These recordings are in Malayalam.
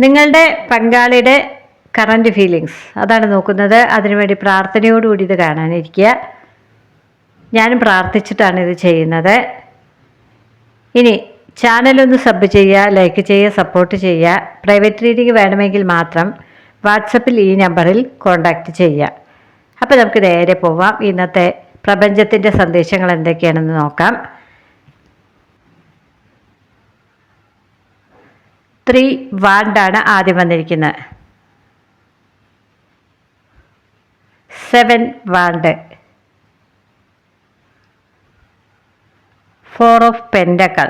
നിങ്ങളുടെ പങ്കാളിയുടെ കറൻറ്റ് ഫീലിങ്സ് അതാണ് നോക്കുന്നത്. അതിനുവേണ്ടി പ്രാർത്ഥനയോടുകൂടി ഇത് കാണാനിരിക്കുക. ഞാനും പ്രാർത്ഥിച്ചിട്ടാണ് ഇത് ചെയ്യുന്നത്. ഇനി ചാനലൊന്ന് സബ് ചെയ്യുക, ലൈക്ക് ചെയ്യുക, സപ്പോർട്ട് ചെയ്യുക. പ്രൈവറ്റ് റീഡിംഗ് വേണമെങ്കിൽ മാത്രം വാട്സപ്പിൽ ഈ നമ്പറിൽ കോൺടാക്റ്റ് ചെയ്യുക. അപ്പോൾ നമുക്ക് നേരെ പോവാം. ഇന്നത്തെ പ്രപഞ്ചത്തിൻ്റെ സന്ദേശങ്ങൾ എന്തൊക്കെയാണെന്ന് നോക്കാം. 3 വാണ്ടാണ് ആദ്യം വന്നിരിക്കുന്നത്. 7 want, 4 of പെൻഡക്കൾ,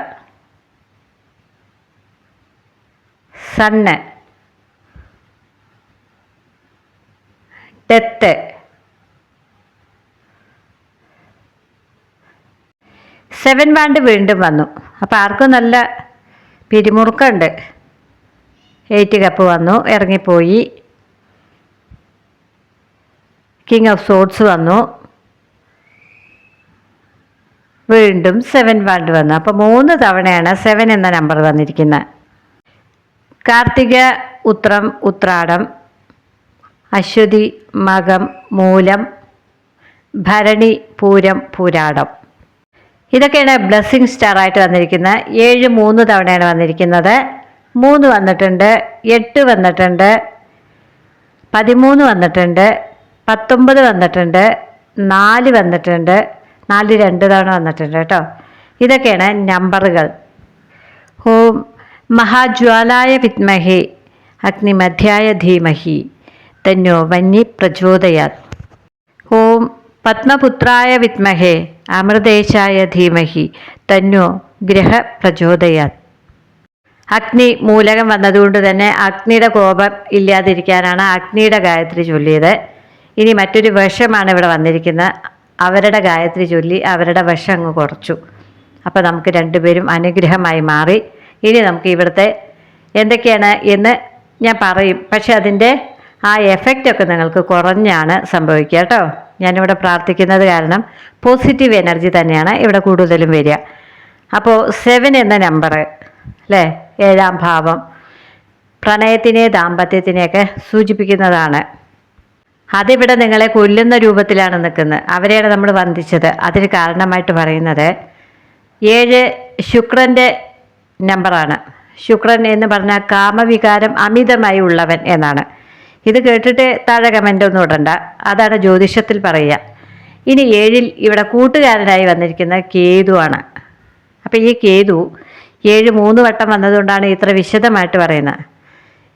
sun, death, 7 want വീണ്ടും വന്നു. അപ്പോൾ ആർക്കും നല്ല പിരിമുറുക്കമുണ്ട്. 8 കപ്പ് വന്നു, ഇറങ്ങിപ്പോയി. കിങ് ഓഫ് സോഡ്സ് വന്നു, വീണ്ടും 7 വാണ്ട് വന്നു. അപ്പോൾ 3 തവണയാണ് 7 എന്ന നമ്പർ വന്നിരിക്കുന്നത്. കാർത്തിക, ഉത്രം, ഉത്രാടം, അശ്വതി, മകം, മൂലം, ഭരണി, പൂരം, പൂരാടം, ഇതൊക്കെയാണ് ബ്ലെസ്സിങ് സ്റ്റാറായിട്ട് വന്നിരിക്കുന്നത്. 7 3 തവണയാണ് വന്നിരിക്കുന്നത്. 3 വന്നിട്ടുണ്ട്, 8 വന്നിട്ടുണ്ട്, 13 വന്നിട്ടുണ്ട്, 19 വന്നിട്ടുണ്ട്, 4 വന്നിട്ടുണ്ട്, 4 2 തവണ വന്നിട്ടുണ്ട് കേട്ടോ. ഇതൊക്കെയാണ് നമ്പറുകൾ. ഓം മഹാജ്വാലായ വിദ്മഹേ അഗ്നിമധ്യായ ധീമഹി തന്നോ വന്നി പ്രചോദയാത്. ഓം പത്മപുത്രായ വിദ്മഹേ അമൃതേശായ ധീമഹി തന്നോ ഗ്രഹ പ്രചോദയാത്. അഗ്നി മൂലകം വന്നതുകൊണ്ട് തന്നെ അഗ്നിയുടെ കോപം ഇല്ലാതിരിക്കാനാണ് അഗ്നിയുടെ ഗായത്രി ചൊല്ലിയത്. ഇനി മറ്റൊരു വശമാണ് ഇവിടെ വന്നിരിക്കുന്നത്. അവരുടെ ഗായത്രി ചൊല്ലി അവരുടെ വശം അങ്ങ് കുറച്ചു. അപ്പോൾ നമുക്ക് രണ്ടുപേരും അനുഗ്രഹമായി മാറി. ഇനി നമുക്ക് ഇവിടുത്തെ എന്തൊക്കെയാണ് എന്ന് ഞാൻ പറയും. പക്ഷെ അതിൻ്റെ ആ എഫക്റ്റൊക്കെ നിങ്ങൾക്ക് കുറഞ്ഞാണ് സംഭവിക്കുക കേട്ടോ. ഞാനിവിടെ പ്രാർത്ഥിക്കുന്നത് കാരണം പോസിറ്റീവ് എനർജി തന്നെയാണ് ഇവിടെ കൂടുതലും വരിക. അപ്പോൾ 7 എന്ന നമ്പർ അല്ലേ, 7ാം ഭാവം പ്രണയത്തിനെ ദാമ്പത്യത്തിനെയൊക്കെ സൂചിപ്പിക്കുന്നതാണ്. അതിവിടെ നിങ്ങളെ കൊല്ലുന്ന രൂപത്തിലാണ് നിൽക്കുന്നത്. അവരെയാണ് നമ്മൾ വന്ദിച്ചത്. അതിന് കാരണമായിട്ട് പറയുന്നത് 7 ശുക്രൻ്റെ നമ്പറാണ്. ശുക്രൻ എന്ന് പറഞ്ഞാൽ കാമവികാരം അമിതമായി ഉള്ളവൻ എന്നാണ്. ഇത് കേട്ടിട്ട് താഴെ കമൻ്റ് ഒന്നും ഇടണ്ട, അതാണ് ജ്യോതിഷത്തിൽ പറയുക. ഇനി 7ൽ ഇവിടെ കൂട്ടുകാരനായി വന്നിരിക്കുന്ന കേതുവാണ്. അപ്പോൾ ഈ കേതു 7 3 വട്ടം വന്നതുകൊണ്ടാണ് ഇത്ര വിശദമായിട്ട് പറയുന്നത്.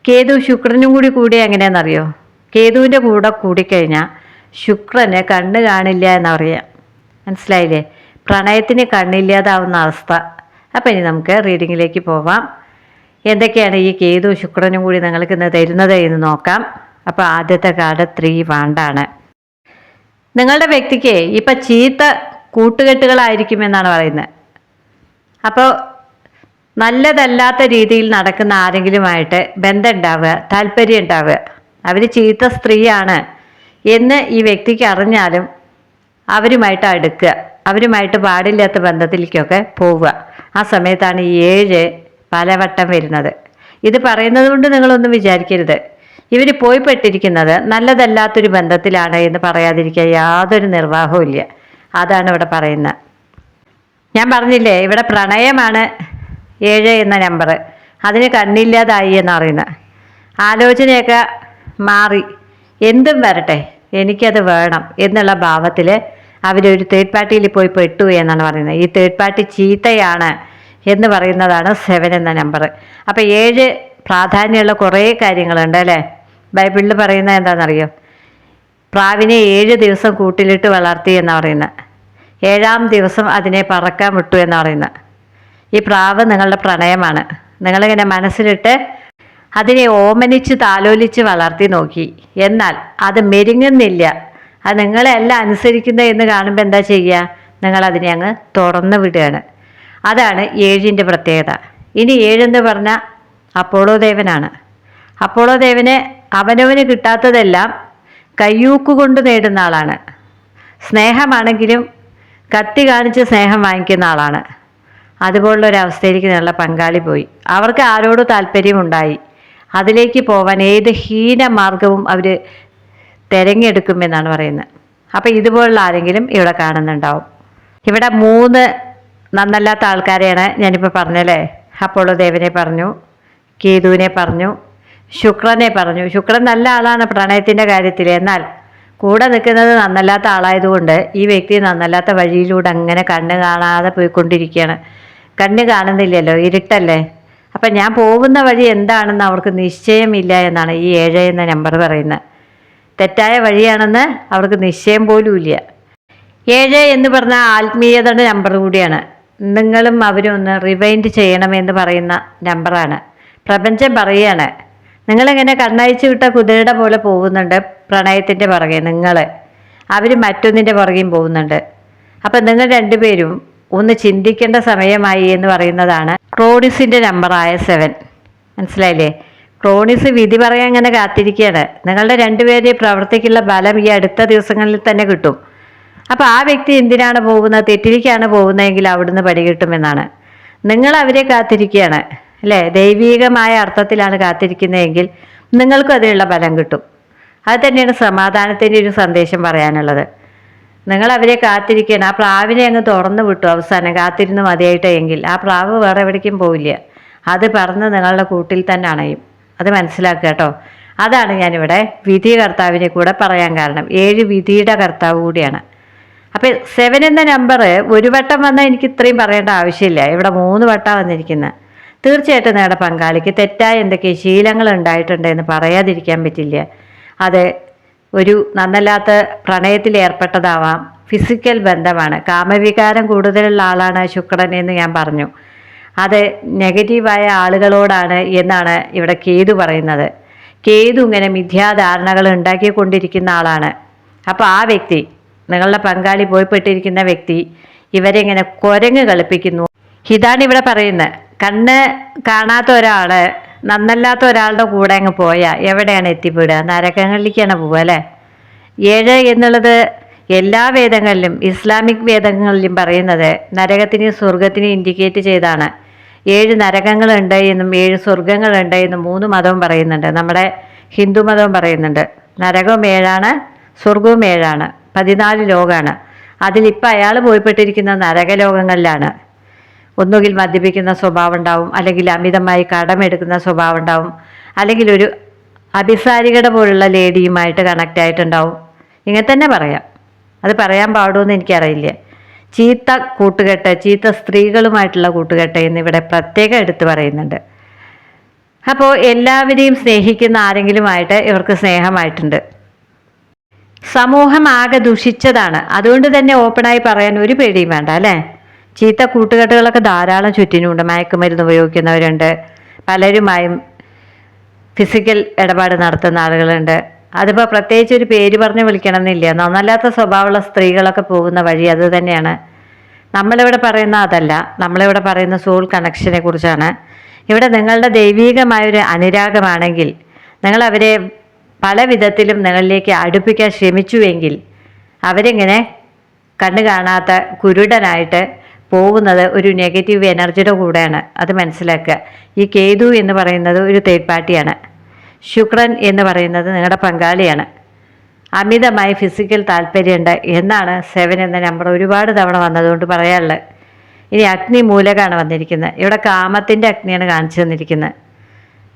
കേതു ശുക്രനും കൂടി എങ്ങനെയാണെന്നറിയോ? കേതുവിൻ്റെ കൂടെ കൂടിക്കഴിഞ്ഞാൽ ശുക്രന് കണ്ണ് കാണില്ല എന്നറിയാം. മനസ്സിലായില്ലേ? പ്രണയത്തിന് കണ്ണില്ലാതാവുന്ന അവസ്ഥ. അപ്പം ഇനി നമുക്ക് റീഡിങ്ങിലേക്ക് പോവാം. എന്തൊക്കെയാണ് ഈ കേതു ശുക്രനും കൂടി നിങ്ങൾക്ക് ഇന്ന് തരുന്നത് എന്ന് നോക്കാം. അപ്പോൾ ആദ്യത്തെ കാർഡ് 3 വാണ്ടാണ്. നിങ്ങളുടെ വ്യക്തിക്ക് ഇപ്പം ചീത്ത കൂട്ടുകെട്ടുകളായിരിക്കുമെന്നാണ് പറയുന്നത്. അപ്പോൾ നല്ലതല്ലാത്ത രീതിയിൽ നടക്കുന്ന ആരെങ്കിലുമായിട്ട് ബന്ധം ഉണ്ടാവുക, താല്പര്യം ഉണ്ടാവുക. അവർ ചീത്ത സ്ത്രീയാണ് എന്ന് ഈ വ്യക്തിക്ക് അറിഞ്ഞാലും അവരുമായിട്ട് അടുക്കുക, അവരുമായിട്ട് പാടില്ലാത്ത ബന്ധത്തിലേക്കൊക്കെ പോവുക. ആ സമയത്താണ് ഈ 7 പലവട്ടം വരുന്നത്. ഇത് പറയുന്നത് കൊണ്ട് നിങ്ങളൊന്നും വിചാരിക്കരുത് ഇവർ പോയി പെട്ടിരിക്കുന്നത് നല്ലതല്ലാത്തൊരു ബന്ധത്തിലാണ് എന്ന് പറയാതിരിക്കുക യാതൊരു നിർവാഹവും ഇല്ല. അതാണ് ഇവിടെ പറയുന്നത്. ഞാൻ പറഞ്ഞില്ലേ, ഇവിടെ പ്രണയമാണ് 7 എന്ന നമ്പർ. അതിന് കണ്ണില്ലാതായി എന്ന് പറയുന്നത്. ആലോചനയൊക്കെ മാറി എന്തും വരട്ടെ എനിക്കത് വേണം എന്നുള്ള ഭാവത്തിൽ അവരൊരു തേർഡ് പാർട്ടിയിൽ പോയി പെട്ടു എന്നാണ് പറയുന്നത്. ഈ തേർഡ് പാർട്ടി ചീത്തയാണ് എന്ന് പറയുന്നതാണ് 7 എന്ന നമ്പർ. അപ്പോൾ 7 പ്രാധാന്യമുള്ള കുറേ കാര്യങ്ങളുണ്ട് അല്ലേ. ബൈബിളിൽ പറയുന്നത് എന്താണെന്നറിയോ? പ്രാവിനെ 7 ദിവസം കൂട്ടിലിട്ട് വളർത്തി എന്നാണ് പറയുന്നത്. 7ാം ദിവസം അതിനെ പറക്കാൻ വിട്ടു എന്നാണ് പറയുന്നത്. ഈ പ്രാവ് നിങ്ങളുടെ പ്രണയമാണ്. നിങ്ങളിങ്ങനെ മനസ്സിലിട്ട് അതിനെ ഓമനിച്ച് താലോലിച്ച് വളർത്തി നോക്കി, എന്നാൽ അത് മെരുങ്ങുന്നില്ല, അത് നിങ്ങളെല്ലാം അനുസരിക്കുന്നത് എന്ന് കാണുമ്പോൾ എന്താ ചെയ്യുക? നിങ്ങളതിനെ അങ്ങ് തുറന്നു വിടുകയാണ്. അതാണ് 7ൻ്റെ പ്രത്യേകത. ഇനി 7 എന്ന് പറഞ്ഞാൽ അപ്പോളോ ദേവനാണ്. അപ്പോളോ ദേവന് അവനവന് കിട്ടാത്തതെല്ലാം കയ്യൂക്കുകൊണ്ട് നേടുന്ന ആളാണ്. സ്നേഹമാണെങ്കിലും കത്തി കാണിച്ച് സ്നേഹം വാങ്ങിക്കുന്ന ആളാണ്. അതുപോലുള്ളൊരവസ്ഥയിലേക്ക് നിന്നുള്ള പങ്കാളി പോയി. അവർക്ക് ആരോട് താല്പര്യമുണ്ടായി, അതിലേക്ക് പോവാൻ ഏത് ഹീനമാർഗവും അവർ തിരഞ്ഞെടുക്കുമെന്നാണ് പറയുന്നത്. അപ്പോൾ ഇതുപോലുള്ള ആരെങ്കിലും ഇവിടെ കാണുന്നുണ്ടാവും. ഇവിടെ 3 നന്നല്ലാത്ത ആൾക്കാരെയാണ് ഞാനിപ്പോൾ പറഞ്ഞല്ലേ. അപ്പോളോ ദേവനെ പറഞ്ഞു, കേതുവിനെ പറഞ്ഞു, ശുക്രനെ പറഞ്ഞു. ശുക്രൻ നല്ല ആളാണ് പ്രണയത്തിൻ്റെ കാര്യത്തിൽ. എന്നാൽ കൂടെ നിൽക്കുന്നത് നന്നല്ലാത്ത ആളായതുകൊണ്ട് ഈ വ്യക്തി നന്നല്ലാത്ത വഴിയിലൂടെ അങ്ങനെ കണ്ണ് കാണാതെ പോയിക്കൊണ്ടിരിക്കുകയാണ്. കണ്ണ് കാണുന്നില്ലല്ലോ, ഇരുട്ടല്ലേ. അപ്പം ഞാൻ പോകുന്ന വഴി എന്താണെന്ന് അവർക്ക് നിശ്ചയമില്ല എന്നാണ് ഈ 7 എന്ന നമ്പർ പറയുന്നത്. തെറ്റായ വഴിയാണെന്ന് അവർക്ക് നിശ്ചയം പോലും ഇല്ല. 7 എന്ന് പറഞ്ഞാൽ ആത്മീയതയുടെ നമ്പർ കൂടിയാണ്. നിങ്ങളും അവരും ഒന്ന് റിവൈൻഡ് ചെയ്യണമെന്ന് പറയുന്ന നമ്പറാണ്. പ്രപഞ്ചം പറയുകയാണ്, നിങ്ങളിങ്ങനെ കണ്ണയച്ചു വിട്ട കുതിരയുടെ പോലെ പോകുന്നുണ്ട് പ്രണയത്തിൻ്റെ പുറകെ. അവർ മറ്റൊന്നിൻ്റെ പുറകെയും പോകുന്നുണ്ട്. അപ്പം നിങ്ങൾ രണ്ടുപേരും ഒന്ന് ചിന്തിക്കേണ്ട സമയമായി എന്ന് പറയുന്നതാണ് ക്രോണിസിൻ്റെ നമ്പറായ 7. മനസ്സിലായില്ലേ? ക്രോണിസ് വിധി പറയാൻ അങ്ങനെ കാത്തിരിക്കുകയാണ്. നിങ്ങളുടെ രണ്ടുപേരുടെയും പ്രവൃത്തിക്കുള്ള ബലം ഈ അടുത്ത ദിവസങ്ങളിൽ തന്നെ കിട്ടും. അപ്പോൾ ആ വ്യക്തി എന്തിനാണ് പോകുന്നത്? തെറ്റിലേക്കാണ് പോകുന്നതെങ്കിൽ അവിടുന്ന് പടികിട്ടുമെന്നാണ്. നിങ്ങൾ അവരെ കാത്തിരിക്കുകയാണ് അല്ലേ? ദൈവീകമായ അർത്ഥത്തിലാണ് കാത്തിരിക്കുന്നതെങ്കിൽ നിങ്ങൾക്കും അതിനുള്ള ബലം കിട്ടും. അത് തന്നെയാണ് സമാധാനത്തിൻ്റെ ഒരു സന്ദേശം പറയാനുള്ളത്. നിങ്ങൾ അവരെ കാത്തിരിക്കുകയാണ്. ആ പ്രാവിനെ അങ്ങ് തുറന്നു വിട്ടു അവസാനം കാത്തിരുന്ന് മതിയായിട്ടെങ്കിൽ ആ പ്രാവ് വേറെ എവിടേക്കും പോവില്ല. അത് പറന്ന് നിങ്ങളുടെ കൂട്ടിൽ തന്നെ അണയും. അത് മനസ്സിലാക്കുക കേട്ടോ. അതാണ് ഞാനിവിടെ വിധി കർത്താവിനെ കൂടെ പറയാൻ കാരണം. 7 വിധിയുടെ കർത്താവ് കൂടിയാണ്. അപ്പം 7 എന്ന നമ്പർ ഒരു വട്ടം വന്നാൽ എനിക്ക് ഇത്രയും പറയേണ്ട ആവശ്യമില്ല. ഇവിടെ 3 വട്ടം വന്നിരിക്കുന്നത്. തീർച്ചയായിട്ടും നിങ്ങളുടെ പങ്കാളിക്ക് തെറ്റായ എന്തൊക്കെ ശീലങ്ങൾ ഉണ്ടായിട്ടുണ്ടെന്ന് പറയാതിരിക്കാൻ പറ്റില്ല. അത് ഒരു നന്നല്ലാത്ത പ്രണയത്തിൽ ഏർപ്പെട്ടതാവാം, ഫിസിക്കൽ ബന്ധമാണ്, കാമവികാരം കൂടുതലുള്ള ആളാണ് ശുക്രൻ എന്ന് ഞാൻ പറഞ്ഞു. അത് നെഗറ്റീവായ ആളുകളോടാണ് എന്നാണ് ഇവിടെ കേതു പറയുന്നത്. കേതു ഇങ്ങനെ മിഥ്യാധാരണകൾ ഉണ്ടാക്കിക്കൊണ്ടിരിക്കുന്ന ആളാണ്. അപ്പോൾ ആ വ്യക്തി, നിങ്ങളുടെ പങ്കാളി പോയിപ്പെട്ടിരിക്കുന്ന വ്യക്തി ഇവരെങ്ങനെ കുരങ്ങ് കളിപ്പിക്കുന്നു. ഇതാണ് ഇവിടെ പറയുന്നത്. കണ്ണ് കാണാത്ത ഒരാൾ നന്നല്ലാത്ത ഒരാളുടെ കൂടെ അങ്ങ് പോയാൽ എവിടെയാണ് എത്തിപ്പെടുക? നരകങ്ങളിലേക്കാണ് പോവുക അല്ലേ? 7 എന്നുള്ളത് എല്ലാ വേദങ്ങളിലും ഇസ്ലാമിക് വേദങ്ങളിലും പറയുന്നത് നരകത്തിനെയും സ്വർഗത്തിനെയും ഇൻഡിക്കേറ്റ് ചെയ്താണ്. 7 നരകങ്ങളുണ്ട് എന്നും 7 സ്വർഗങ്ങളുണ്ട് എന്നും 3 മതവും പറയുന്നുണ്ട്. നമ്മുടെ ഹിന്ദു മതവും പറയുന്നുണ്ട്. നരകവും 7ആണ്, സ്വർഗവും 7ആണ്, 14 ലോകമാണ്. അതിലിപ്പോൾ അയാൾ പോയിപ്പെട്ടിരിക്കുന്ന നരകലോകങ്ങളിലാണ്. ഒന്നുകിൽ മദ്യപിക്കുന്ന സ്വഭാവം ഉണ്ടാവും, അല്ലെങ്കിൽ അമിതമായി കടമെടുക്കുന്ന സ്വഭാവം ഉണ്ടാവും, അല്ലെങ്കിൽ ഒരു അഭിസാരികയുടെ പോലുള്ള ലേഡിയുമായിട്ട് കണക്റ്റ് ആയിട്ടുണ്ടാവും. ഇങ്ങനെ തന്നെ പറയാം. അത് പറയാൻ പാടുമെന്ന് എനിക്കറിയില്ല. ചീത്ത കൂട്ടുകെട്ട്, ചീത്ത സ്ത്രീകളുമായിട്ടുള്ള കൂട്ടുകെട്ട് എന്നിവിടെ പ്രത്യേകം എടുത്തു പറയുന്നുണ്ട്. അപ്പോൾ എല്ലാവരെയും സ്നേഹിക്കുന്ന ആരെങ്കിലുമായിട്ട് ഇവർക്ക് സ്നേഹമായിട്ടുണ്ട്. സമൂഹം ആകെ ദുഷിച്ചതാണ്. അതുകൊണ്ട് തന്നെ ഓപ്പണായി പറയാൻ ഒരു പേടിയും വേണ്ട അല്ലേ? ചീത്ത കൂട്ടുകെട്ടുകളൊക്കെ ധാരാളം ചുറ്റിനുമുണ്ട്. മയക്കുമരുന്ന് ഉപയോഗിക്കുന്നവരുണ്ട്, പലരുമായും ഫിസിക്കൽ ഇടപാട് നടത്തുന്ന ആളുകളുണ്ട്. അതിപ്പോൾ പ്രത്യേകിച്ച് ഒരു പേര് പറഞ്ഞ് വിളിക്കണമെന്നില്ല. നന്നല്ലാത്ത സ്വഭാവമുള്ള സ്ത്രീകളൊക്കെ പോകുന്ന വഴി അത് തന്നെയാണ്. നമ്മളിവിടെ പറയുന്ന അതല്ല. നമ്മളിവിടെ പറയുന്ന സോൾ കണക്ഷനെ കുറിച്ചാണ്. ഇവിടെ നിങ്ങളുടെ ദൈവീകമായൊരു അനുരാഗമാണെങ്കിൽ നിങ്ങൾ അവരെ പല വിധത്തിലും നിങ്ങളിലേക്ക് അടുപ്പിക്കാൻ ശ്രമിച്ചുവെങ്കിൽ അവരിങ്ങനെ കണ്ണു കാണാത്ത കുരുടനായിട്ട് പോകുന്നത് ഒരു നെഗറ്റീവ് എനർജിയുടെ കൂടെയാണ്. അത് മനസ്സിലാക്കുക. ഈ കേതു എന്ന് പറയുന്നത് ഒരു തേർഡ് പാർട്ടിയാണ്. ശുക്രൻ എന്ന് പറയുന്നത് നിങ്ങളുടെ പങ്കാളിയാണ്. അമിതമായി ഫിസിക്കൽ താല്പര്യമുണ്ട് എന്നാണ് 7 എന്ന നമ്പർ ഒരുപാട് തവണ വന്നതുകൊണ്ട് പറയാനുള്ളത്. ഇനി അഗ്നി മൂലകാണ് വന്നിരിക്കുന്നത്. ഇവിടെ കാമത്തിൻ്റെ അഗ്നിയാണ് കാണിച്ചു തന്നിരിക്കുന്നത്.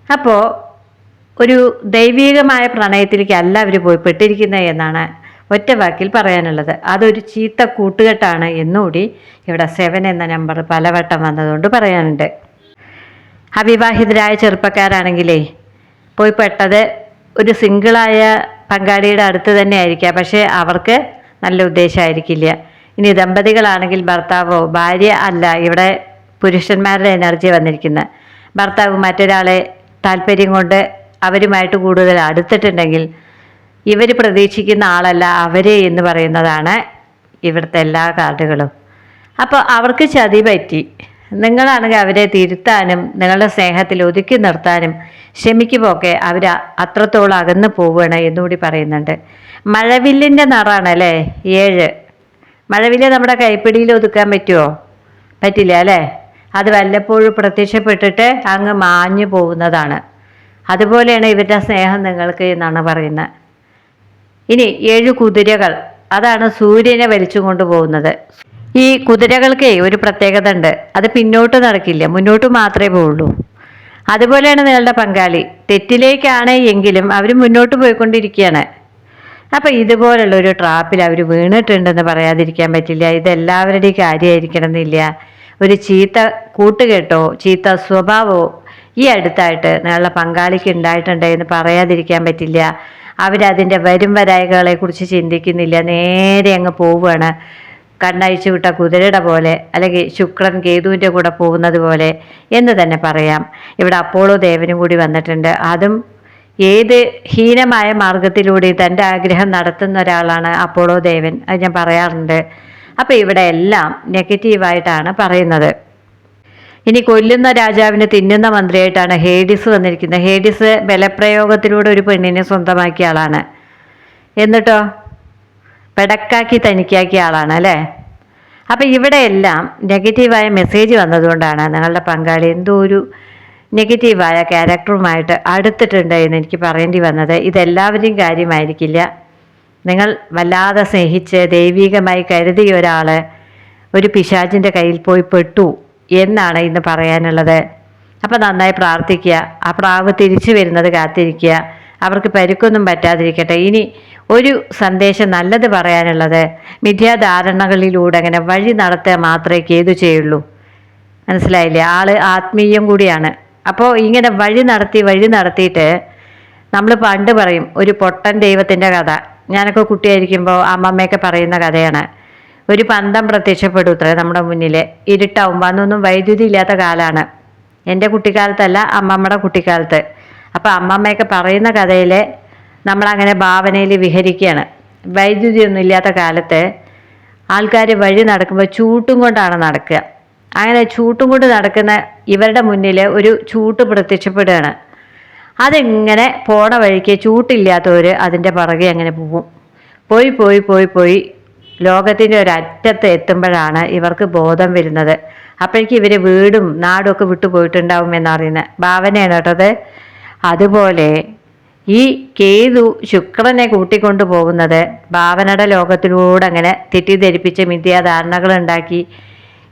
അപ്പോൾ ഒരു ദൈവീകമായ പ്രണയത്തിലേക്ക് അല്ല അവർ പോയി പെട്ടിരിക്കുന്നത് എന്നാണ് ഒറ്റ വാക്കിൽ പറയാനുള്ളത്. അതൊരു ചീത്ത കൂട്ടുകെട്ടാണ് എന്നുകൂടി ഇവിടെ 7 എന്ന നമ്പർ പലവട്ടം വന്നതുകൊണ്ട് പറയാനുണ്ട്. അവിവാഹിതരായ ചെറുപ്പക്കാരാണെങ്കിലേ പോയി പെട്ടത് ഒരു സിംഗിളായ പങ്കാളിയുടെ അടുത്ത് തന്നെ ആയിരിക്കാം. പക്ഷേ അവർക്ക് നല്ല ഉദ്ദേശമായിരിക്കില്ല. ഇനി ദമ്പതികളാണെങ്കിൽ ഭർത്താവോ ഭാര്യ അല്ല, ഇവിടെ പുരുഷന്മാരുടെ എനർജി വന്നിരിക്കുന്നത്. ഭർത്താവ് മറ്റൊരാളെ താല്പര്യം കൊണ്ട് അവരുമായിട്ട് കൂടുതൽ അടുത്തിട്ടുണ്ടെങ്കിൽ ഇവർ പ്രതീക്ഷിക്കുന്ന ആളല്ല അവരെ എന്ന് പറയുന്നതാണ് ഇവിടുത്തെ എല്ലാ കാർഡുകളും. അപ്പോൾ അവർക്ക് ചതി പറ്റി. നിങ്ങളാണെങ്കിൽ അവരെ തിരുത്താനും നിങ്ങളുടെ സ്നേഹത്തിൽ ഒതുക്കി നിർത്താനും ശ്രമിക്കുമ്പോഴൊക്കെ അവർ അത്രത്തോളം അകന്നു പോവുകയാണ് എന്നുകൂടി പറയുന്നുണ്ട്. മഴവില്ലിൻ്റെ നിറാണ് അല്ലേ 7. മഴവില്ല് നമ്മുടെ കൈപ്പിടിയിൽ ഒതുക്കാൻ പറ്റുമോ? പറ്റില്ല അല്ലേ? അത് വല്ലപ്പോഴും പ്രത്യക്ഷപ്പെട്ടിട്ട് അങ്ങ് മാഞ്ഞു പോകുന്നതാണ്. അതുപോലെയാണ് ഇവരുടെ സ്നേഹം നിങ്ങൾക്ക് എന്നാണ് പറയുന്നത്. ഇനി 7 കുതിരകൾ, അതാണ് സൂര്യനെ വലിച്ചു കൊണ്ടുപോകുന്നത്. ഈ കുതിരകൾക്ക് ഒരു പ്രത്യേകത ഉണ്ട്, അത് പിന്നോട്ട് നടക്കില്ല, മുന്നോട്ട് മാത്രമേ പോവുള്ളൂ. അതുപോലെയാണ് നിങ്ങളുടെ പങ്കാളി, തെറ്റിലേക്കാണ് എങ്കിലും അവർ മുന്നോട്ട് പോയിക്കൊണ്ടിരിക്കുകയാണ്. അപ്പം ഇതുപോലുള്ള ഒരു ട്രാപ്പിൽ അവർ വീണിട്ടുണ്ടെന്ന് പറയാതിരിക്കാൻ പറ്റില്ല. ഇതെല്ലാവരുടെയും കാര്യമായിരിക്കണം എന്നില്ല. ഒരു ചീത്ത കൂട്ടുകെട്ടോ ചീത്ത സ്വഭാവമോ ഈ അടുത്തായിട്ട് നിങ്ങളുടെ പങ്കാളിക്ക് ഉണ്ടായിട്ടുണ്ട് എന്ന് പറയാതിരിക്കാൻ പറ്റില്ല. അവരതിൻ്റെ വരും വരായികളെ കുറിച്ച് ചിന്തിക്കുന്നില്ല, നേരെ അങ്ങ് പോവുകയാണ്. കണ്ണഴിച്ചു വിട്ട കുതിരയുടെ പോലെ, അല്ലെങ്കിൽ ശുക്രൻ കേതുവിൻ്റെ കൂടെ പോകുന്നത് പോലെ എന്ന് തന്നെ പറയാം. ഇവിടെ അപ്പോളോ ദേവനും കൂടി വന്നിട്ടുണ്ട്. അതും ഏത് ഹീനമായ മാർഗത്തിലൂടെ തൻ്റെ ആഗ്രഹം നടത്തുന്ന ഒരാളാണ് അപ്പോളോ ദേവൻ, അത് ഞാൻ പറയാറുണ്ട്. അപ്പോൾ ഇവിടെ എല്ലാം നെഗറ്റീവായിട്ടാണ് പറയുന്നത്. ഇനി കൊല്ലുന്ന രാജാവിന് തിന്നുന്ന മന്ത്രിയായിട്ടാണ് ഹേഡിസ് വന്നിരിക്കുന്നത്. ഹേഡിസ് ബലപ്രയോഗത്തിലൂടെ ഒരു പെണ്ണിനെ സ്വന്തമാക്കിയ ആളാണ്, എന്നിട്ടോ പെടക്കാക്കി തനിക്കാക്കിയ ആളാണ് അല്ലേ. അപ്പം ഇവിടെ എല്ലാം നെഗറ്റീവായ മെസ്സേജ് വന്നതുകൊണ്ടാണ് നിങ്ങളുടെ പങ്കാളി എന്തോ ഒരു നെഗറ്റീവായ ക്യാരക്ടറുമായിട്ട് അടുത്തിട്ടുണ്ട് എന്ന് എനിക്ക് പറയേണ്ടി വന്നത്. ഇതെല്ലാവരുടെയും കാര്യമായിരിക്കില്ല. നിങ്ങൾ വല്ലാതെ സ്നേഹിച്ച് ദൈവികമായി കരുതിയ ഒരാൾ ഒരു പിശാചിൻ്റെ കയ്യിൽ പോയി പെട്ടു എന്നാണ് ഇന്ന് പറയാനുള്ളത്. അപ്പം നന്നായി പ്രാർത്ഥിക്കുക, ആ പ്രാവ് തിരിച്ചു വരുന്നത് കാത്തിരിക്കുക, അവർക്ക് പരുക്കൊന്നും പറ്റാതിരിക്കട്ടെ. ഇനി ഒരു സന്ദേശം നല്ലത് പറയാനുള്ളത്, മിഥ്യാധാരണകളിലൂടെ അങ്ങനെ വഴി നടത്തുക മാത്രമേ കേതു ചെയ്യുള്ളൂ. മനസ്സിലായില്ലേ? ആള് ആത്മീയം കൂടിയാണ്. അപ്പോൾ ഇങ്ങനെ വഴി നടത്തിയിട്ട് നമ്മൾ പണ്ട് പറയും ഒരു പൊട്ടൻ ദൈവത്തിൻ്റെ കഥ. ഞാനൊക്കെ കുട്ടിയായിരിക്കുമ്പോൾ അമ്മമ്മയൊക്കെ പറയുന്ന കഥയാണ്. ഒരു പന്തം പ്രത്യക്ഷപ്പെടും ഇത്ര നമ്മുടെ മുന്നിൽ, ഇരുട്ടാവുമ്പോൾ അന്നൊന്നും വൈദ്യുതി ഇല്ലാത്ത കാലമാണ്. എൻ്റെ കുട്ടിക്കാലത്തല്ല, അമ്മമ്മയുടെ കുട്ടിക്കാലത്ത്. അപ്പോൾ അമ്മമ്മയൊക്കെ പറയുന്ന കഥയിൽ നമ്മളങ്ങനെ ഭാവനയിൽ വിഹരിക്കുകയാണ്. വൈദ്യുതി ഒന്നും ഇല്ലാത്ത കാലത്ത് ആൾക്കാർ വഴി നടക്കുമ്പോൾ ചൂട്ടും കൊണ്ടാണ് നടക്കുക. അങ്ങനെ ചൂട്ടും കൊണ്ട് നടക്കുന്ന ഇവരുടെ മുന്നിൽ ഒരു ചൂട്ട് പ്രത്യക്ഷപ്പെടുകയാണ്. അതിങ്ങനെ പോണ വഴിക്ക് ചൂട്ടില്ലാത്തവർ അതിൻ്റെ പുറകെ അങ്ങനെ പോകും. പോയി ലോകത്തിൻ്റെ ഒരറ്റത്ത് എത്തുമ്പോഴാണ് ഇവർക്ക് ബോധം വരുന്നത്. അപ്പോഴേക്കും ഇവർ വീടും നാടും ഒക്കെ വിട്ടു പോയിട്ടുണ്ടാവുമെന്നറിയുന്നത് ഭാവനയാണ് കേട്ടത്. അതുപോലെ ഈ കേതു ശുക്രനെ കൂട്ടിക്കൊണ്ടു പോകുന്നത് ഭാവനയുടെ ലോകത്തിലൂടെ അങ്ങനെ തെറ്റിദ്ധരിപ്പിച്ച് മിഥ്യാധാരണകൾ ഉണ്ടാക്കി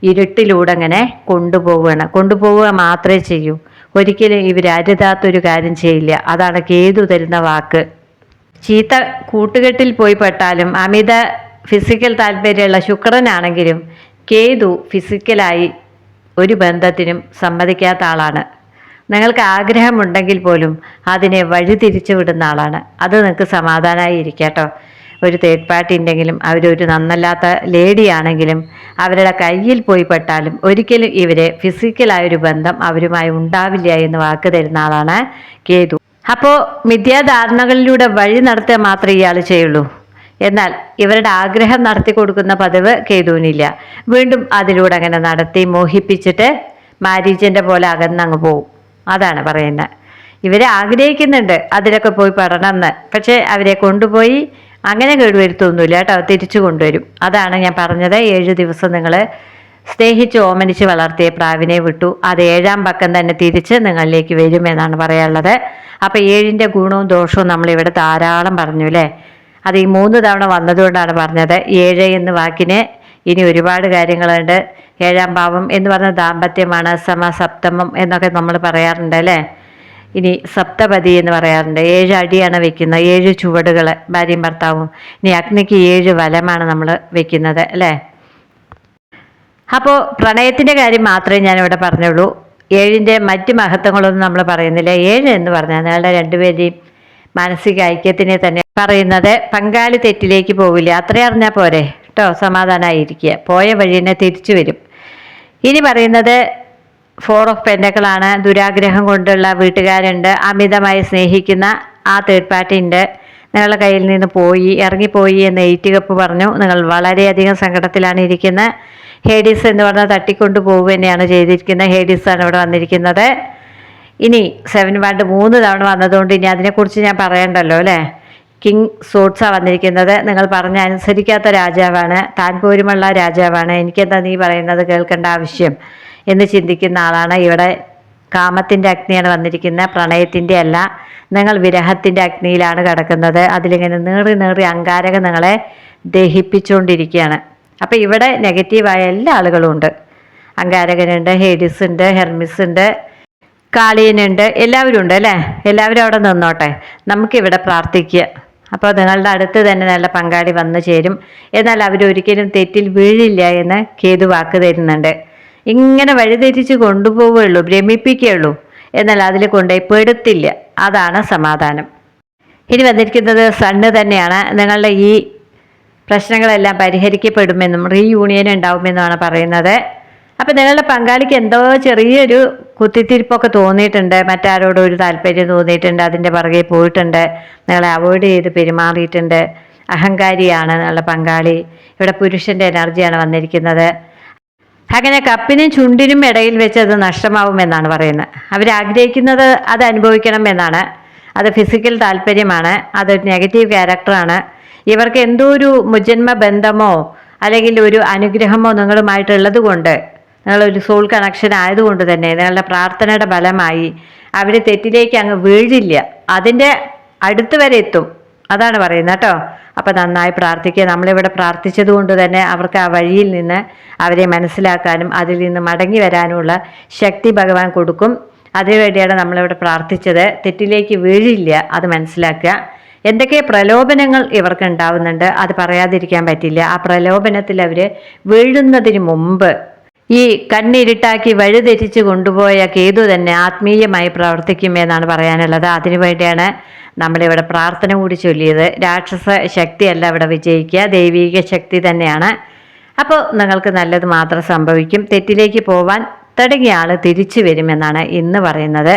ഇരുട്ടിലൂടെ അങ്ങനെ കൊണ്ടുപോവുക മാത്രമേ ചെയ്യൂ. ഒരിക്കലും ഇവർ അരുതാത്തൊരു കാര്യം ചെയ്യില്ല. അതാണ് കേതു തരുന്ന വാക്ക്. ചീത്ത കൂട്ടുകെട്ടിൽ പോയി പെട്ടാലും അമിത ഫിസിക്കൽ താല്പര്യമുള്ള ശുക്രനാണെങ്കിലും കേതു ഫിസിക്കലായി ഒരു ബന്ധത്തിനും സമ്മതിക്കാത്ത ആളാണ്. നിങ്ങൾക്ക് ആഗ്രഹമുണ്ടെങ്കിൽ പോലും അതിനെ വഴിതിരിച്ചു വിടുന്ന ആളാണ്. അത് നിങ്ങൾക്ക് സമാധാനമായി ഇരിക്കാട്ടോ. ഒരു തേർഡ് പാർട്ടി ഉണ്ടെങ്കിലും അവരൊരു നന്നല്ലാത്ത ലേഡിയാണെങ്കിലും അവരുടെ കയ്യിൽ പോയി പെട്ടാലും ഒരിക്കലും ഇവരെ ഫിസിക്കലായൊരു ബന്ധം അവരുമായി ഉണ്ടാവില്ല എന്ന് വാക്ക് തരുന്ന ആളാണ് കേതു. അപ്പോൾ മിഥ്യാധാരണകളിലൂടെ വഴി നടത്തുക മാത്രമേ ഇയാൾ ചെയ്യുള്ളൂ. എന്നാൽ ഇവരുടെ ആഗ്രഹം നടത്തി കൊടുക്കുന്ന പതിവ് കേതുവിനില്ല. വീണ്ടും അതിലൂടെ അങ്ങനെ നടത്തി മോഹിപ്പിച്ചിട്ട് മാരീജൻ്റെ പോലെ അകന്നങ്ങ് പോവും. അതാണ് പറയുന്നത്. ഇവരെ ആഗ്രഹിക്കുന്നുണ്ട് അതിലൊക്കെ പോയി പെടണമെന്ന്, പക്ഷേ അവരെ കൊണ്ടുപോയി അങ്ങനെ കേടുവരുത്തൊന്നുമില്ല കേട്ടോ, തിരിച്ചു കൊണ്ടുവരും. അതാണ് ഞാൻ പറഞ്ഞത്. 7 ദിവസം നിങ്ങൾ സ്നേഹിച്ച് ഓമനിച്ച് വളർത്തിയ പ്രാവിനെ വിട്ടു, അത് 7ാം പക്കം തന്നെ തിരിച്ച് നിങ്ങളിലേക്ക് വരുമെന്നാണ് പറയാനുള്ളത്. അപ്പം 7ൻ്റെ ഗുണവും ദോഷവും നമ്മളിവിടെ ധാരാളം പറഞ്ഞു അല്ലേ. അത് ഈ 3 തവണ വന്നതുകൊണ്ടാണ് പറഞ്ഞത്. 7 എന്ന വാക്കിന് ഇനി ഒരുപാട് കാര്യങ്ങളുണ്ട്. 7ാം ഭാവം എന്ന് പറഞ്ഞ ദാമ്പത്യമാണ്. സപ്തമം എന്നൊക്കെ നമ്മൾ പറയാറുണ്ട് അല്ലേ. ഇനി സപ്തപതി എന്ന് പറയാറുണ്ട്. 7 അടിയാണ് വെക്കുന്നത്, 7 ചുവടുകൾ ഭാര്യയും ഭർത്താവും. ഇനി അഗ്നിക്ക് 7 വലമാണ് നമ്മൾ വെക്കുന്നത് അല്ലേ. അപ്പോൾ പ്രണയത്തിൻ്റെ കാര്യം മാത്രമേ ഞാനിവിടെ പറഞ്ഞുള്ളൂ. 7ൻ്റെ മറ്റ് മഹത്വങ്ങളൊന്നും നമ്മൾ പറയുന്നില്ല. 7 എന്ന് പറഞ്ഞാൽ നിങ്ങളുടെ രണ്ടുപേരെയും മാനസിക ഐക്യത്തിനെ തന്നെ പറയുന്നത്. പങ്കാളി തെറ്റിലേക്ക് പോവില്ല, അത്രയും അറിഞ്ഞാൽ പോരെ കേട്ടോ. സമാധാനമായിരിക്കുക, പോയ വഴി തന്നെ തിരിച്ചു വരും. ഇനി പറയുന്നത് 4 ഓഫ് പെൻഡക്കിളാണ്. ദുരാഗ്രഹം കൊണ്ടുള്ള വീട്ടുകാരുണ്ട്, അമിതമായി സ്നേഹിക്കുന്ന ആ തേർഡ് പാർട്ടി ഉണ്ട്. നിങ്ങളുടെ കയ്യിൽ നിന്ന് ഇറങ്ങിപ്പോയി എന്ന് 8 കപ്പ് പറഞ്ഞു. നിങ്ങൾ വളരെയധികം സങ്കടത്തിലാണ് ഇരിക്കുന്നത്. ഹേഡിസ് എന്ന് പറഞ്ഞാൽ തട്ടിക്കൊണ്ട് പോവുക തന്നെയാണ് ചെയ്തിരിക്കുന്നത്. ഹേഡിസാണ് ഇവിടെ വന്നിരിക്കുന്നത്. ഇനി 7 വാർഡ് 3 തവണ വന്നതുകൊണ്ട് ഇനി അതിനെക്കുറിച്ച് ഞാൻ പറയണ്ടല്ലോ അല്ലേ. കിങ് സോട്ട്സാണ് വന്നിരിക്കുന്നത്. നിങ്ങൾ പറഞ്ഞ അനുസരിക്കാത്ത രാജാവാണ്, താൻ പോരുമുള്ള രാജാവാണ്, എനിക്കെന്താ നീ പറയുന്നത് കേൾക്കേണ്ട ആവശ്യം എന്ന് ചിന്തിക്കുന്ന ആളാണ്. ഇവിടെ കാമത്തിൻ്റെ അഗ്നിയാണ് വന്നിരിക്കുന്നത്, പ്രണയത്തിൻ്റെ അല്ല. നിങ്ങൾ വിരഹത്തിൻ്റെ അഗ്നിയിലാണ് കിടക്കുന്നത്. അതിലിങ്ങനെ നീറി അങ്കാരകം നിങ്ങളെ ദഹിപ്പിച്ചുകൊണ്ടിരിക്കുകയാണ്. അപ്പം ഇവിടെ നെഗറ്റീവായ എല്ലാ ആളുകളും ഉണ്ട്. അങ്കാരകനുണ്ട്, ഹേഡിസ് ഉണ്ട്, ഹെർമിസ് ഉണ്ട്, കാളിയനുണ്ട്, എല്ലാവരും ഉണ്ട് അല്ലേ. എല്ലാവരും അവിടെ നിന്നോട്ടെ, നമുക്കിവിടെ പ്രാർത്ഥിക്കുക. അപ്പോൾ നിങ്ങളുടെ അടുത്ത് തന്നെ നല്ല പങ്കാളി വന്നു ചേരും. എന്നാൽ അവരൊരിക്കലും തെറ്റിൽ വീഴില്ല എന്ന് കേതു വാക്ക് തരുന്നുണ്ട്. ഇങ്ങനെ വഴിതെറ്റിച്ച് കൊണ്ടുപോവുകയുള്ളൂ, ഭ്രമിപ്പിക്കുകയുള്ളൂ, എന്നാൽ അതിൽ കൊണ്ടുപോയി പെടുത്തില്ല. അതാണ് സമാധാനം. ഇനി വന്നിരിക്കുന്നത് സണ്ണ് തന്നെയാണ്. നിങ്ങളുടെ ഈ പ്രശ്നങ്ങളെല്ലാം പരിഹരിക്കപ്പെടുമെന്നും റീയൂണിയൻ ഉണ്ടാവുമെന്നുമാണ് പറയുന്നത്. അപ്പം നിങ്ങളുടെ പങ്കാളിക്ക് എന്തോ ചെറിയൊരു കുത്തിത്തിരിപ്പൊക്കെ തോന്നിയിട്ടുണ്ട്, മറ്റാരോടും ഒരു താല്പര്യം തോന്നിയിട്ടുണ്ട്, അതിൻ്റെ പുറകെ പോയിട്ടുണ്ട്, നിങ്ങളെ അവോയ്ഡ് ചെയ്ത് പെരുമാറിയിട്ടുണ്ട്. അഹങ്കാരിയാണ് നിങ്ങളുടെ പങ്കാളി. ഇവിടെ പുരുഷൻ്റെ എനർജിയാണ് വന്നിരിക്കുന്നത്. അങ്ങനെ കപ്പിനും ചുണ്ടിനും ഇടയിൽ വെച്ച് അത് നഷ്ടമാവുമെന്നാണ് പറയുന്നത്. അവരാഗ്രഹിക്കുന്നത് അത് അനുഭവിക്കണം എന്നാണ്. അത് ഫിസിക്കൽ താല്പര്യമാണ്, അതൊരു നെഗറ്റീവ് ക്യാരക്ടറാണ്. ഇവർക്ക് എന്തോ ഒരു മുജന്മ ബന്ധമോ അല്ലെങ്കിൽ ഒരു അനുഗ്രഹമോ നിങ്ങളുമായിട്ടുള്ളത് കൊണ്ട്, നിങ്ങളൊരു സോൾ കണക്ഷൻ ആയതുകൊണ്ട് തന്നെ നിങ്ങളുടെ പ്രാർത്ഥനയുടെ ഫലമായി അവർ തെറ്റിലേക്ക് അങ്ങ് വീഴില്ല, അതിൻ്റെ അടുത്ത് വരെ എത്തും. അതാണ് പറയുന്നത് കേട്ടോ. അപ്പം നന്നായി പ്രാർത്ഥിക്കുക. നമ്മളിവിടെ പ്രാർത്ഥിച്ചത് കൊണ്ട് തന്നെ അവർക്ക് ആ വഴിയിൽ നിന്ന് അവരെ മനസ്സിലാക്കാനും അതിൽ നിന്ന് മടങ്ങി വരാനുമുള്ള ശക്തി ഭഗവാൻ കൊടുക്കും. അതിനുവേണ്ടിയാണ് നമ്മളിവിടെ പ്രാർത്ഥിച്ചത്. തെറ്റിലേക്ക് വീഴില്ല, അത് മനസ്സിലാക്കുക. എന്തൊക്കെ പ്രലോഭനങ്ങൾ ഇവർക്ക് ഉണ്ടാവുന്നുണ്ട്, അത് പറയാതിരിക്കാൻ പറ്റില്ല. ആ പ്രലോഭനത്തിൽ അവർ വീഴുന്നതിന് മുമ്പ് ഈ കണ്ണിരുട്ടാക്കി വഴിതെറ്റിച്ച് കൊണ്ടുപോയ കേതു തന്നെ ആത്മീയമായി പ്രവർത്തിക്കുമെന്നാണ് പറയാനുള്ളത്. അതിനുവേണ്ടിയാണ് നമ്മളിവിടെ പ്രാർത്ഥന കൂടി ചൊല്ലിയത്. രാക്ഷസ ശക്തിയല്ല ഇവിടെ വിജയിക്കുക, ദൈവീക ശക്തി തന്നെയാണ്. അപ്പോൾ നിങ്ങൾക്ക് നല്ലത് മാത്രം സംഭവിക്കും. തെറ്റിലേക്ക് പോവാൻ തുടങ്ങിയ ആൾ തിരിച്ചു വരുമെന്നാണ് ഇന്ന് പറയുന്നത്.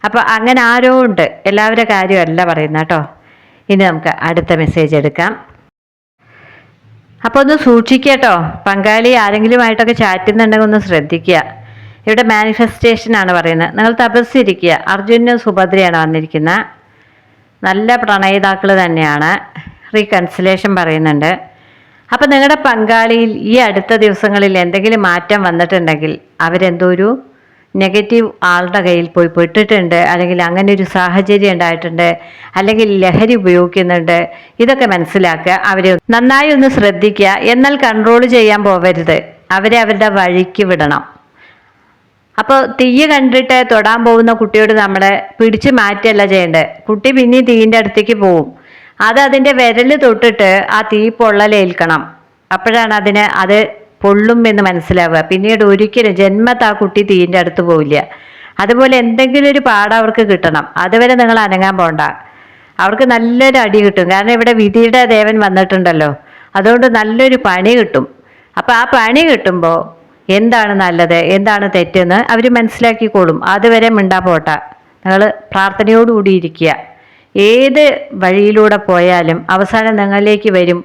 അപ്പോൾ അങ്ങനെ ആരോ ഉണ്ട്, എല്ലാവരുടെ കാര്യമല്ല പറയുന്നത് കേട്ടോ. ഇനി നമുക്ക് അടുത്ത മെസ്സേജ് എടുക്കാം. അപ്പോൾ ഒന്ന് സൂക്ഷിക്കട്ടോ, പങ്കാളി ആരെങ്കിലുമായിട്ടൊക്കെ ചാറ്റുന്നുണ്ടെങ്കിൽ ഒന്ന് ശ്രദ്ധിക്കുക. ഇവിടെ മാനിഫെസ്റ്റേഷനാണ് പറയുന്നത്. നിങ്ങൾ തപസ്സിരിക്കുക. അർജുനും സുഭദ്രയാണ് വന്നിരിക്കുന്നത്. നല്ല പ്രണയിതാക്കൾ തന്നെയാണ്. റീകൺസിലേഷൻ പറയുന്നുണ്ട്. അപ്പം നിങ്ങളുടെ പങ്കാളിയിൽ ഈ അടുത്ത ദിവസങ്ങളിൽ എന്തെങ്കിലും മാറ്റം വന്നിട്ടുണ്ടെങ്കിൽ അവരെന്തോ ഒരു നെഗറ്റീവ് ആളുടെ കയ്യിൽ പോയി പെട്ടിട്ടുണ്ട്, അല്ലെങ്കിൽ അങ്ങനെ ഒരു സാഹചര്യം ഉണ്ടായിട്ടുണ്ട്, അല്ലെങ്കിൽ ലഹരി ഉപയോഗിക്കുന്നുണ്ട്. ഇതൊക്കെ മനസ്സിലാക്കുക. അവർ നന്നായി ഒന്ന് ശ്രദ്ധിക്കുക. എന്നാൽ കൺട്രോൾ ചെയ്യാൻ പോവരുത്, അവരെ അവരുടെ വഴിക്ക് വിടണം. അപ്പോൾ തീയ് കണ്ടിട്ട് തൊടാൻ പോകുന്ന കുട്ടിയോട് നമ്മളെ പിടിച്ച് മാറ്റല്ല ചെയ്യേണ്ടത്. കുട്ടി പിന്നെയും തീയിൻ്റെ അടുത്തേക്ക് പോവും. അതിൻ്റെ വിരൽ തൊട്ടിട്ട് ആ തീ പൊള്ളലേൽക്കണം. അപ്പോഴാണ് അത് പൊള്ളും എന്ന് മനസ്സിലാവുക. പിന്നീട് ഒരിക്കലും ജന്മത്ത് ആ കുട്ടി തീയിൻ്റെ അടുത്ത് പോവില്ല. അതുപോലെ എന്തെങ്കിലും ഒരു പാഠം അവർക്ക് കിട്ടണം. അതുവരെ നിങ്ങൾ അനങ്ങാൻ പോണ്ട. അവർക്ക് നല്ലൊരു അടി കിട്ടും. കാരണം ഇവിടെ വിധിയുടെ ദേവൻ വന്നിട്ടുണ്ടല്ലോ, അതുകൊണ്ട് നല്ലൊരു പണി കിട്ടും. അപ്പോൾ ആ പണി കിട്ടുമ്പോൾ എന്താണ് നല്ലത് എന്താണ് തെറ്റെന്ന് അവർ മനസ്സിലാക്കിക്കോളും. അതുവരെ മിണ്ടാ പോട്ട. നിങ്ങൾ പ്രാർത്ഥനയോടുകൂടി ഇരിക്കുക. ഏത് വഴിയിലൂടെ പോയാലും അവസാനം നിങ്ങളിലേക്ക് വരും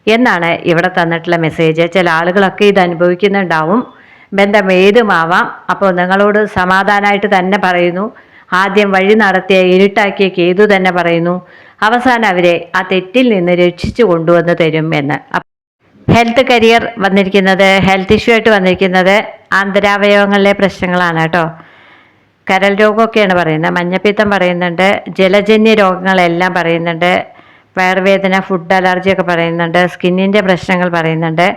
എന്നാണ് ഇവിടെ തന്നിട്ടുള്ള മെസ്സേജ്. ചില ആളുകളൊക്കെ ഇത് അനുഭവിക്കുന്നുണ്ടാവും. ബന്ധം ഏതുമാവാം. അപ്പോൾ നിങ്ങളോട് സമാധാനമായിട്ട് തന്നെ പറയുന്നു. ആദ്യം വഴി നടത്തിയ ഇരുട്ടാക്കിയ കേതു തന്നെ പറയുന്നു, അവസാനം അവരെ ആ തെറ്റിൽ നിന്ന് രക്ഷിച്ചു കൊണ്ടുവന്ന് തരും എന്ന്. ഹെൽത്ത് കരിയർ വന്നിരിക്കുന്നത്, ഹെൽത്ത് ഇഷ്യൂ ആയിട്ട് വന്നിരിക്കുന്നത് ആന്തരാവയവങ്ങളിലെ പ്രശ്നങ്ങളാണ് കേട്ടോ. കരൾ രോഗമൊക്കെയാണ് പറയുന്നത്, മഞ്ഞപ്പിത്തം പറയുന്നുണ്ട്, ജലജന്യ രോഗങ്ങളെല്ലാം പറയുന്നുണ്ട്, വയറുവേദന, ഫുഡ് അലർജിയൊക്കെ പറയുന്നുണ്ട്, സ്കിന്നിൻ്റെ പ്രശ്നങ്ങൾ പറയുന്നുണ്ട്.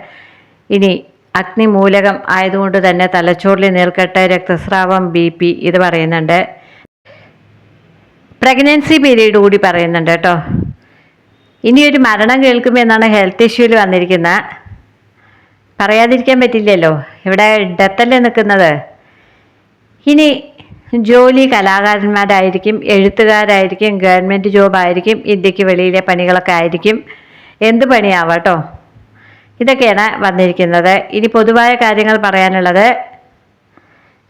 ഇനി അഗ്നിമൂലകം ആയതുകൊണ്ട് തന്നെ തലച്ചോറിൽ നീർക്കെട്ട്, രക്തസ്രാവം, BP ഇത് പറയുന്നുണ്ട്. പ്രഗ്നൻസി പീരീഡ് കൂടി പറയുന്നുണ്ട് കേട്ടോ. ഇനിയൊരു മരണം കേൾക്കുമെന്നാണ് ഹെൽത്ത് ഇഷ്യൂവിൽ വന്നിരിക്കുന്നത്. പറയാതിരിക്കാൻ പറ്റില്ലല്ലോ, ഇവിടെ ഡെത്തല്ലേ നിൽക്കുന്നത്. ഇനി ജോലി കലാകാരന്മാരായിരിക്കും, എഴുത്തുകാരായിരിക്കും, ഗവൺമെൻറ് ജോബായിരിക്കും, ഇന്ത്യക്ക് വെളിയിലെ പണികളൊക്കെ ആയിരിക്കും, എന്ത് പണിയാവാട്ടോ. ഇതൊക്കെയാണ് വന്നിരിക്കുന്നത്. ഇനി പൊതുവായ കാര്യങ്ങൾ പറയാനുള്ളത്,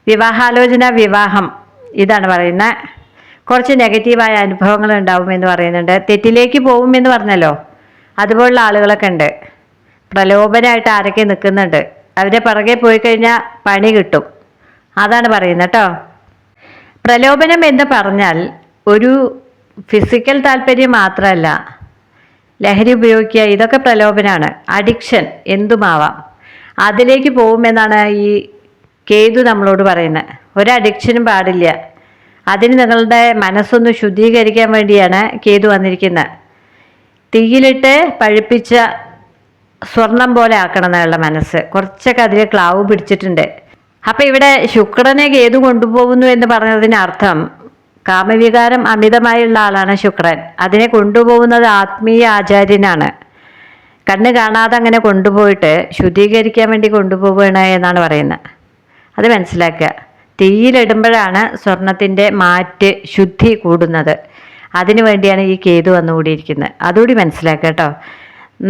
വിവാഹാലോചന, വിവാഹം ഇതാണ് പറയുന്നത്. കുറച്ച് നെഗറ്റീവായ അനുഭവങ്ങൾ ഉണ്ടാവുമെന്ന് പറയുന്നുണ്ട്. തെറ്റിലേക്ക് പോകുമെന്ന് പറഞ്ഞല്ലോ, അതുപോലുള്ള ആളുകളൊക്കെ ഉണ്ട്. പ്രലോഭനമായിട്ട് ആരൊക്കെ നിൽക്കുന്നുണ്ട്, അവരെ പുറകെ പോയി കഴിഞ്ഞാൽ പണി കിട്ടും. അതാണ് പറയുന്നത് കേട്ടോ. പ്രലോഭനം എന്ന് പറഞ്ഞാൽ ഒരു ഫിസിക്കൽ താല്പര്യം മാത്രമല്ല, ലഹരി ഉപയോഗിക്കുക, ഇതൊക്കെ പ്രലോഭനമാണ്. അഡിക്ഷൻ എന്തുമാവാം, അതിലേക്ക് പോകുമെന്നാണ് ഈ കേതു നമ്മളോട് പറയുന്നത്. ഒരു അഡിക്ഷനും പാടില്ല. അതിന് നിങ്ങളുടെ മനസ്സൊന്ന് ശുദ്ധീകരിക്കാൻ വേണ്ടിയാണ് കേതു വന്നിരിക്കുന്നത്. തീയിലിട്ട് പഴുപ്പിച്ച സ്വർണം പോലെ ആക്കണം നിങ്ങളുടെ മനസ്സ്. കുറച്ചൊക്കെ അതിൽ ക്ലാവ് പിടിച്ചിട്ടുണ്ട്. അപ്പം ഇവിടെ ശുക്രനെ കേതു കൊണ്ടുപോകുന്നു എന്ന് പറഞ്ഞതിന് അർത്ഥം കാമവികാരം അമിതമായുള്ള ആളാണ് ശുക്രൻ. അതിനെ കൊണ്ടുപോകുന്നത് ആത്മീയ ആചാര്യനാണ്. കണ്ണ് കാണാതെ അങ്ങനെ കൊണ്ടുപോയിട്ട് ശുദ്ധീകരിക്കാൻ വേണ്ടി കൊണ്ടുപോവുകയാണ് എന്നാണ് പറയുന്നത്. അത് മനസ്സിലാക്കുക. തീയിലിടുമ്പോഴാണ് സ്വർണത്തിൻ്റെ മാറ്റ് ശുദ്ധി കൂടുന്നത്. അതിനു വേണ്ടിയാണ് ഈ കേതു വന്നുകൂടിയിരിക്കുന്നത്. അതുകൂടി മനസ്സിലാക്കുക കേട്ടോ.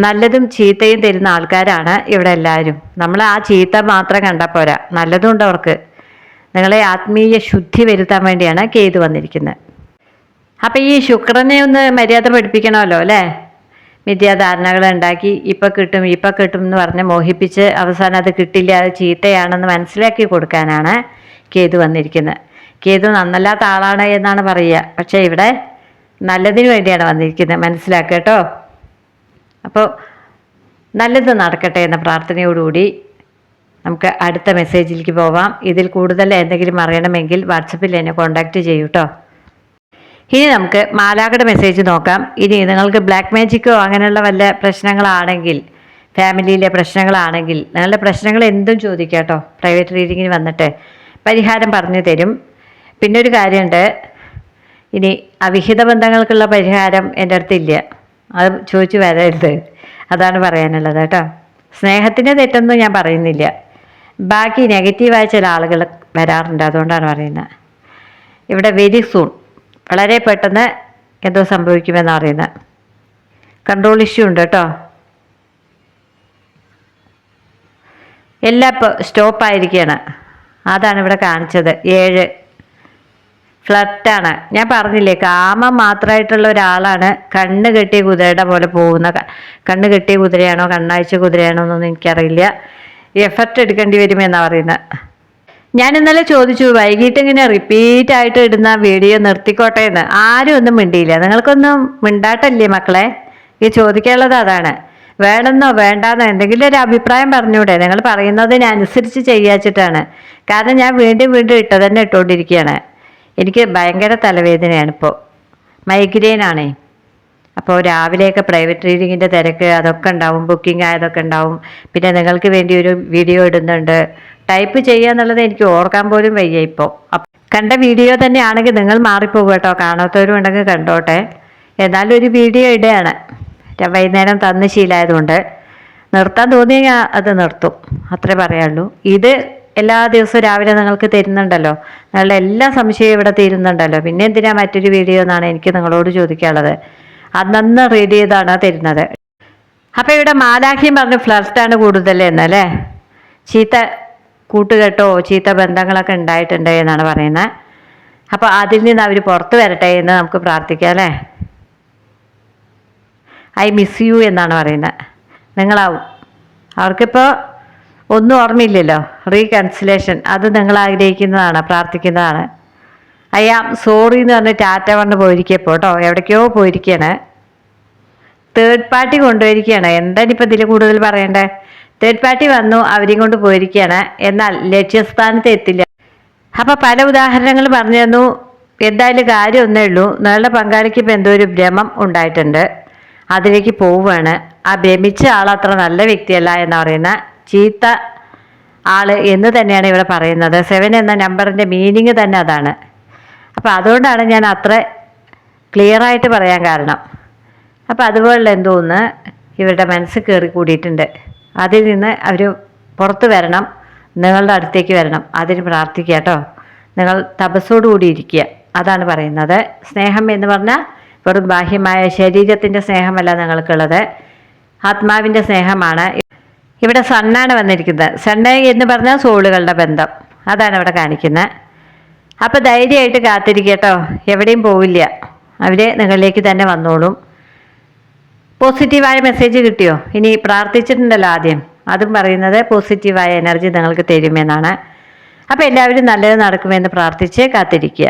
നല്ലതും ചീത്തയും തരുന്ന ആൾക്കാരാണ് ഇവിടെ എല്ലാവരും. നമ്മൾ ആ ചീത്ത മാത്രം കണ്ടാൽ പോരാ, നല്ലതും ഉണ്ട് അവർക്ക്. നിങ്ങളെ ആത്മീയ ശുദ്ധി വരുത്താൻ വേണ്ടിയാണ് കേതു വന്നിരിക്കുന്നത്. അപ്പം ഈ ശുക്രനെ ഒന്ന് മര്യാദ പഠിപ്പിക്കണമല്ലോ അല്ലേ? മിഥ്യാധാരണകൾ ഉണ്ടാക്കി ഇപ്പം കിട്ടും എന്ന് പറഞ്ഞ് മോഹിപ്പിച്ച് അവസാനം അത് കിട്ടില്ല, അത് ചീത്തയാണെന്ന് മനസ്സിലാക്കി കൊടുക്കാനാണ് കേതു വന്നിരിക്കുന്നത്. കേതു നന്നല്ലാത്ത ആളാണ് എന്നാണ് പറയുക. പക്ഷേ ഇവിടെ നല്ലതിന് വേണ്ടിയാണ് വന്നിരിക്കുന്നത്. മനസ്സിലാക്കുക കേട്ടോ. അപ്പോൾ നല്ലത് നടക്കട്ടെ എന്ന പ്രാർത്ഥനയോടുകൂടി നമുക്ക് അടുത്ത മെസ്സേജിലേക്ക് പോവാം. ഇതിൽ കൂടുതൽ എന്തെങ്കിലും അറിയണമെങ്കിൽ വാട്സപ്പിൽ എന്നെ കോൺടാക്റ്റ് ചെയ്യൂ കേട്ടോ. ഇനി നമുക്ക് മാലാഖയുടെ മെസ്സേജ് നോക്കാം. ഇനി നിങ്ങൾക്ക് ബ്ലാക്ക് മാജിക്കോ അങ്ങനെയുള്ള വല്ല പ്രശ്നങ്ങളാണെങ്കിൽ, ഫാമിലിയിലെ പ്രശ്നങ്ങളാണെങ്കിൽ, നിങ്ങളുടെ പ്രശ്നങ്ങൾ എന്തും ചോദിക്കാം കേട്ടോ. പ്രൈവറ്റ് റീഡിങ്ങിന് വന്നിട്ട് പരിഹാരം പറഞ്ഞു തരും. പിന്നെ ഒരു കാര്യമുണ്ട്, ഇനി അവിഹിത ബന്ധങ്ങൾക്കുള്ള പരിഹാരം എൻ്റെ അടുത്തില്ല. അത് ചോദിച്ചു വരരുത്, അതാണ് പറയാനുള്ളത് കേട്ടോ. സ്നേഹത്തിൻ്റെ തെറ്റൊന്നും ഞാൻ പറയുന്നില്ല. ബാക്കി നെഗറ്റീവായ ചില ആളുകൾ വരാറുണ്ട്, അതുകൊണ്ടാണ് പറയുന്നത്. ഇവിടെ വെരി സൂൺ, വളരെ പെട്ടെന്ന് എന്തോ സംഭവിക്കുമെന്ന് പറയുന്നത്. കൺട്രോൾ ഇഷ്യൂ ഉണ്ട് കേട്ടോ. എല്ലാം ഇപ്പോൾ സ്റ്റോപ്പായിരിക്കുകയാണ്. അതാണ് ഇവിടെ കാണിച്ചത്. 7 ഫ്ലർട്ടാണ്. ഞാൻ പറഞ്ഞില്ലേ, കാമം മാത്രമായിട്ടുള്ള ഒരാളാണ്. കണ്ണ് കെട്ടിയ കുതിരയുടെ പോലെ പോകുന്ന, കണ്ണ് കെട്ടിയ കുതിരയാണോ കണ്ണാഴ്ച കുതിരയാണോ എന്നൊന്നും എനിക്കറിയില്ല. എഫർട്ട് എടുക്കേണ്ടി വരുമെന്നാണ് പറയുന്നത്. ഞാൻ ഇന്നലെ ചോദിച്ചു, വൈകിട്ട് ഇങ്ങനെ റിപ്പീറ്റായിട്ട് ഇടുന്ന വീഡിയോ നിർത്തിക്കോട്ടെ എന്ന്. ആരും ഒന്നും മിണ്ടിയില്ല. നിങ്ങൾക്കൊന്നും മിണ്ടാട്ടല്ലേ മക്കളെ? ഈ ചോദിക്കാനുള്ളത് അതാണ്. വേണമെന്നോ വേണ്ടാന്നോ എന്തെങ്കിലും ഒരു അഭിപ്രായം പറഞ്ഞൂടെ? നിങ്ങൾ പറയുന്നതിനനുസരിച്ച് ചെയ്യാച്ചിട്ടാണ്. കാരണം ഞാൻ വീണ്ടും ഇട്ടത് തന്നെ ഇട്ടുകൊണ്ടിരിക്കുകയാണ്. എനിക്ക് ഭയങ്കര തലവേദനയാണ് ഇപ്പോൾ, മൈഗ്രെയിൻ ആണേ. അപ്പോൾ രാവിലെയൊക്കെ പ്രൈവറ്റ് റീഡിങ്ങിൻ്റെ തിരക്ക് അതൊക്കെ ഉണ്ടാവും, ബുക്കിംഗ് ആയതൊക്കെ ഉണ്ടാവും. പിന്നെ നിങ്ങൾക്ക് വേണ്ടി ഒരു വീഡിയോ ഇടുന്നുണ്ട്. ടൈപ്പ് ചെയ്യുക എന്നുള്ളത് എനിക്ക് ഓർക്കാൻ പോലും വയ്യ ഇപ്പോൾ. കണ്ട വീഡിയോ തന്നെ ആണെങ്കിൽ നിങ്ങൾ മാറിപ്പോകും കേട്ടോ. കാണാത്തവരും ഉണ്ടെങ്കിൽ കണ്ടോട്ടെ. എന്നാലും ഒരു വീഡിയോ ഇടുകയാണ്. വൈകുന്നേരം തന്ന് ശീലമായതുകൊണ്ട് നിർത്താൻ തോന്നിയാൽ അത് നിർത്തും, അത്രേ പറയാനുള്ളൂ. ഇത് എല്ലാ ദിവസവും രാവിലെ നിങ്ങൾക്ക് തരുന്നുണ്ടല്ലോ, നിങ്ങളുടെ എല്ലാ സംശയവും ഇവിടെ തീരുന്നുണ്ടല്ലോ. പിന്നെ എന്തിനാ മറ്റൊരു വീഡിയോ എന്നാണ് എനിക്ക് നിങ്ങളോട് ചോദിക്കാനുള്ളത്. അന്നന്ന് റീഡ് ചെയ്താണ് തരുന്നത്. അപ്പം ഇവിടെ മാലാഖ്യം പറഞ്ഞ് ഫ്ലർട്ടാണ് കൂടുതൽ എന്നല്ലേ, ചീത്ത കൂട്ടുകെട്ടോ ചീത്ത ബന്ധങ്ങളൊക്കെ ഉണ്ടായിട്ടുണ്ട് എന്നാണ് പറയുന്നത്. അപ്പോൾ അതിൽ നിന്ന് അവർ പുറത്ത് വരട്ടെ എന്ന് നമുക്ക് പ്രാർത്ഥിക്കാം അല്ലേ. ഐ മിസ് യു എന്നാണ് പറയുന്നത്. നിങ്ങളാവും. അവർക്കിപ്പോൾ ഒന്നും ഓർമ്മയില്ലല്ലോ. റീകൺസിലേഷൻ അത് നിങ്ങൾ ആഗ്രഹിക്കുന്നതാണ്, പ്രാർത്ഥിക്കുന്നതാണ്. ഐ ആം സോറി എന്ന് പറഞ്ഞ് ടാറ്റ കൊണ്ട് പോയിരിക്കപ്പോൾ കേട്ടോ, എവിടേക്കോ പോയിരിക്കുകയാണ്. തേർഡ് പാർട്ടി കൊണ്ടുപോയിരിക്കുകയാണ്. എന്താണ് ഇപ്പം ഇതിൽ കൂടുതൽ പറയണ്ടേ? തേർഡ് പാർട്ടി വന്നു, അവരെയും കൊണ്ട് പോയിരിക്കുകയാണ്. എന്നാൽ ലക്ഷ്യസ്ഥാനത്ത് എത്തില്ല. അപ്പം പല ഉദാഹരണങ്ങൾ പറഞ്ഞു തന്നു. എന്തായാലും കാര്യം ഒന്നേ ഉള്ളൂ, നിങ്ങളുടെ പങ്കാളിക്ക് ഇപ്പം എന്തോ ഒരു ഭ്രമം ഉണ്ടായിട്ടുണ്ട്, അതിലേക്ക് പോവുകയാണ്. ആ ഭ്രമിച്ച ആൾ അത്ര നല്ല വ്യക്തിയല്ല എന്ന് പറയുന്ന ചീത്ത ആൾ എന്ന് തന്നെയാണ് ഇവിടെ പറയുന്നത്. 7 എന്ന നമ്പറിൻ്റെ മീനിങ് തന്നെ അതാണ്. അപ്പം അതുകൊണ്ടാണ് ഞാൻ അത്ര ക്ലിയറായിട്ട് പറയാൻ കാരണം. അപ്പം അതുപോലുള്ള എന്തോന്ന് ഇവരുടെ മനസ്സ് കയറി കൂടിയിട്ടുണ്ട്. അതിൽ നിന്ന് അവർ പുറത്ത് വരണം, നിങ്ങളുടെ അടുത്തേക്ക് വരണം. അതിന് പ്രാർത്ഥിക്കുക കേട്ടോ. നിങ്ങൾ തപസ്സോടുകൂടി ഇരിക്കുക, അതാണ് പറയുന്നത്. സ്നേഹം എന്ന് പറഞ്ഞാൽ വെറും ബാഹ്യമായ ശരീരത്തിൻ്റെ സ്നേഹമല്ല നിങ്ങൾക്കുള്ളത്, ആത്മാവിൻ്റെ സ്നേഹമാണ്. ഇവിടെ സണ്ണാണ് വന്നിരിക്കുന്നത്. സണ്ണ് എന്ന് പറഞ്ഞാൽ സോളുകളുടെ ബന്ധം, അതാണ് ഇവിടെ കാണിക്കുന്നത്. അപ്പോൾ ധൈര്യമായിട്ട് കാത്തിരിക്കുക കേട്ടോ, എവിടെയും പോവില്ല. അവർ നിങ്ങളിലേക്ക് തന്നെ വന്നോളും. പോസിറ്റീവായ മെസ്സേജ് കിട്ടിയോ? ഇനി പ്രാർത്ഥിച്ചിട്ടുണ്ടല്ലോ ആദ്യം, അതും പറയുന്നത് പോസിറ്റീവായ എനർജി നിങ്ങൾക്ക് തരുമെന്നാണ്. അപ്പോൾ എല്ലാവരും നല്ലത് നടക്കുമെന്ന് പ്രാർത്ഥിച്ച് കാത്തിരിക്കുക.